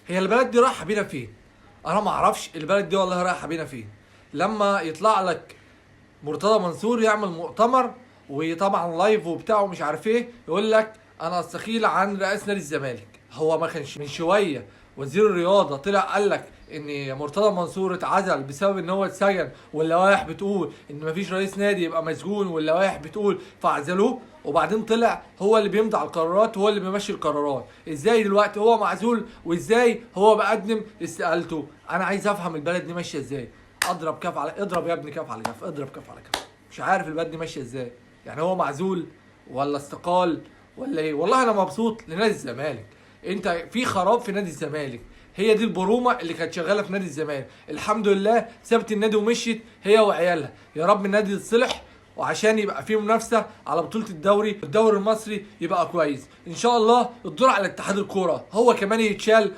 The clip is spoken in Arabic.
هي البلد دي رايحه بينا فين؟ انا ما اعرفش البلد دي والله رايحه بينا فين. لما يطلع لك مرتضى منصور يعمل مؤتمر وطبعا لايف وبتاع ومش عارف ايه، يقول لك انا استقيل عن رئاسه نادي الزمالك. هو ما كانش من شويه وزير الرياضه طلع قال لك ان مرتضى منصور اتعزل بسبب ان هو اتسجن، واللوائح بتقول ان مفيش رئيس نادي يبقى مسجون، واللوائح بتقول فعزلوه، وبعدين طلع هو اللي بيمضي على القرارات وهو اللي بيمشي القرارات. ازاي دلوقتي هو معزول وازاي هو بقدم استقالته؟ انا عايز افهم البلد دي ماشيه ازاي. اضرب كف على اضرب يا ابني كف على كف، اضرب كف على كف. مش عارف البلد دي ماشيه ازاي. يعني هو معزول ولا استقال ولا ايه؟ والله انا مبسوط لنادي الزمالك. انت في خراب في نادي الزمالك، هي دي البرومه اللي كانت شغاله في نادي الزمالك. الحمد لله سابت النادي ومشيت هي وعيالها. يا رب النادي يتصلح وعشان يبقى فيه منافسه على بطوله الدوري المصري يبقى كويس ان شاء الله. الدور على اتحاد الكوره هو كمان يتشال